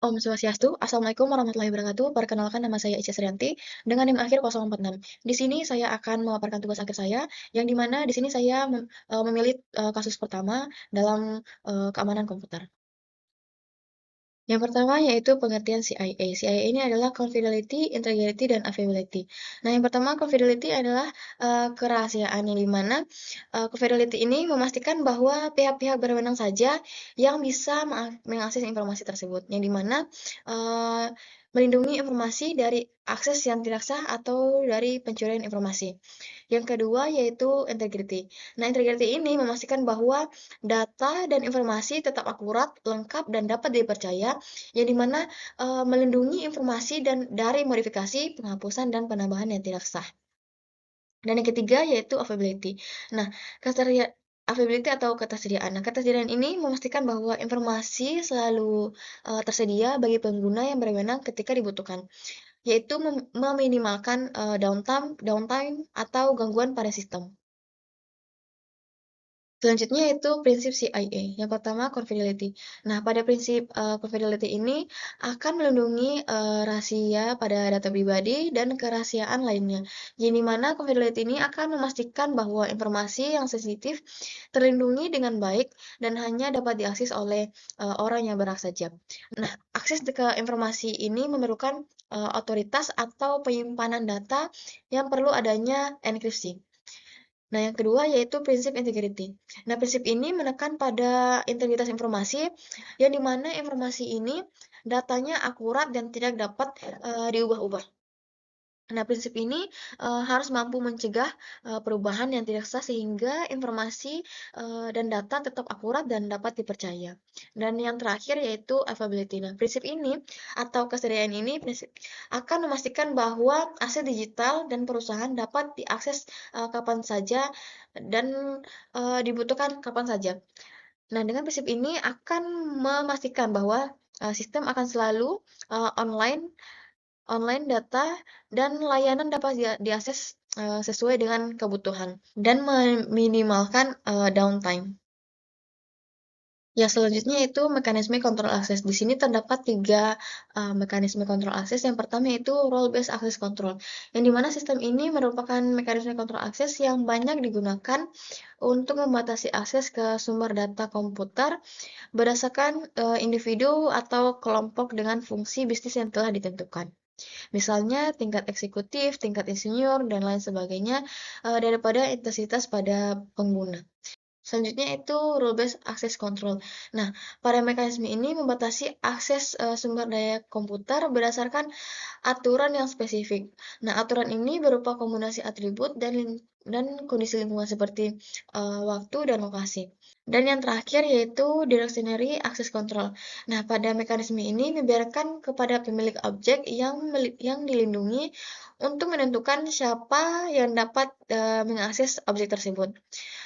Om Swastiastu, Assalamualaikum warahmatullahi wabarakatuh. Perkenalkan nama saya Ica Srianti dengan NIM akhir 046. Di sini saya akan memaparkan tugas akhir saya, yang di mana di sini saya memilih kasus pertama dalam keamanan komputer. Yang pertama yaitu pengertian CIA. CIA ini adalah confidentiality, integrity, dan availability. Nah, yang pertama confidentiality adalah kerahasiaan, yang dimana confidentiality ini memastikan bahwa pihak-pihak berwenang saja yang bisa mengakses informasi tersebut, yang dimana melindungi informasi dari akses yang tidak sah atau dari pencurian informasi. Yang kedua yaitu integrity. Nah, integrity ini memastikan bahwa data dan informasi tetap akurat, lengkap, dan dapat dipercaya, yang dimana melindungi informasi dan dari modifikasi, penghapusan, dan penambahan yang tidak sah. Dan yang ketiga yaitu availability. Nah, availability atau ketersediaan. Nah, ketersediaan ini memastikan bahwa informasi selalu tersedia bagi pengguna yang berwenang ketika dibutuhkan, yaitu meminimalkan downtime atau gangguan pada sistem. Selanjutnya itu prinsip CIA. Yang pertama confidentiality. Nah, pada prinsip confidentiality ini akan melindungi rahasia pada data pribadi dan kerahasiaan lainnya. Jadi mana confidentiality ini akan memastikan bahwa informasi yang sensitif terlindungi dengan baik dan hanya dapat diakses oleh orang yang berhak saja. Nah, akses ke informasi ini memerlukan otoritas atau penyimpanan data yang perlu adanya enkripsi. Nah, yang kedua yaitu prinsip integrity. Nah, prinsip ini menekan pada integritas informasi, yang dimana informasi ini datanya akurat dan tidak dapat diubah-ubah. Nah, prinsip ini harus mampu mencegah perubahan yang tidak sah sehingga informasi dan data tetap akurat dan dapat dipercaya. Dan yang terakhir yaitu availability. Nah, prinsip ini atau kesediaan ini akan memastikan bahwa aset digital dan perusahaan dapat diakses kapan saja dan dibutuhkan kapan saja. Nah, dengan prinsip ini akan memastikan bahwa sistem akan selalu online online data dan layanan dapat diakses sesuai dengan kebutuhan dan meminimalkan downtime. Yang selanjutnya itu mekanisme kontrol akses. Di sini terdapat tiga mekanisme kontrol akses. Yang pertama itu role based access control, yang dimana sistem ini merupakan mekanisme kontrol akses yang banyak digunakan untuk membatasi akses ke sumber data komputer berdasarkan individu atau kelompok dengan fungsi bisnis yang telah ditentukan. Misalnya tingkat eksekutif, tingkat insinyur, dan lain sebagainya daripada intensitas pada pengguna. Selanjutnya itu rule based access control. Nah, pada mekanisme ini membatasi akses sumber daya komputer berdasarkan aturan yang spesifik. Nah, aturan ini berupa kombinasi atribut dan kondisi lingkungan seperti waktu dan lokasi. Dan yang terakhir yaitu directionary access control. Nah, pada mekanisme ini membiarkan kepada pemilik objek yang dilindungi untuk menentukan siapa yang dapat mengakses objek tersebut.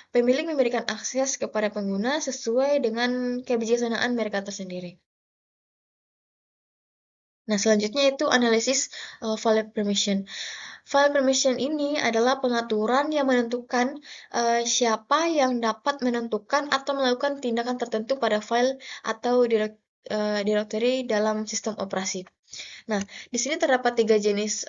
Pemilik memberikan akses kepada pengguna sesuai dengan kebijaksanaan mereka tersendiri. Nah, selanjutnya itu analisis file permission. File permission ini adalah pengaturan yang menentukan siapa yang dapat menentukan atau melakukan tindakan tertentu pada file atau directory dalam sistem operasi. Nah, di sini terdapat tiga jenis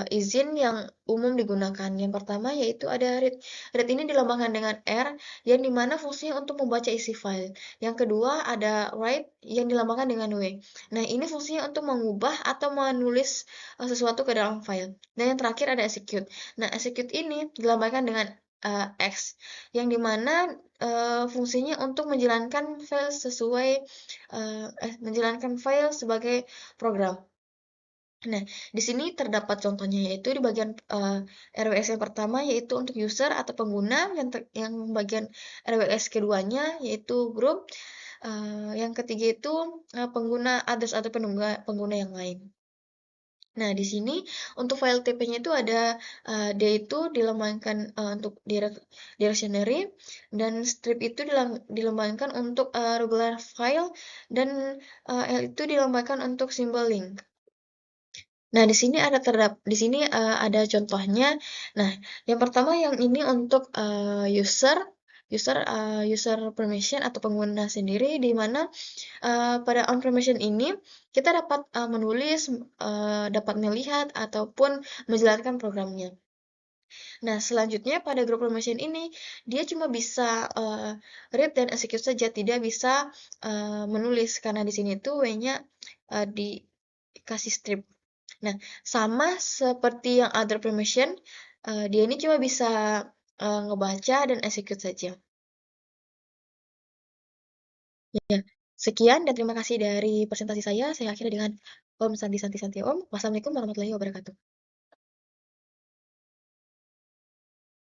izin yang umum digunakan. Yang pertama yaitu ada read. Read ini dilambangkan dengan R, yang dimana fungsinya untuk membaca isi file. Yang kedua ada write, yang dilambangkan dengan W. Nah, ini fungsinya untuk mengubah atau menulis sesuatu ke dalam file. Dan yang terakhir ada execute. Nah, execute ini dilambangkan dengan X, yang dimana fungsinya untuk menjalankan file sebagai program. Nah, di sini terdapat contohnya yaitu di bagian RWS yang pertama yaitu untuk user atau pengguna, yang bagian RWS keduanya yaitu grup, yang ketiga itu pengguna others atau pengguna yang lain. Nah, di sini untuk file TP-nya itu ada D itu dilambangkan untuk directionary, dan strip itu dilambangkan untuk regular file, dan L itu dilambangkan untuk simbol link. Nah, di sini ada contohnya. Nah, yang pertama yang ini untuk user, user permission atau pengguna sendiri, di mana, pada on permission ini kita dapat, menulis, dapat melihat ataupun menjalankan programnya. Nah, selanjutnya pada group permission ini, dia cuma bisa, read dan execute saja, tidak bisa, menulis karena di sini tuh W-nya, dikasih strip. Nah, sama seperti yang other permission, dia ini cuma bisa, ngebaca dan execute saja. Ya, sekian dan terima kasih dari presentasi saya akhiri dengan Om Santi Santi Santi Om. Wassalamualaikum warahmatullahi wabarakatuh.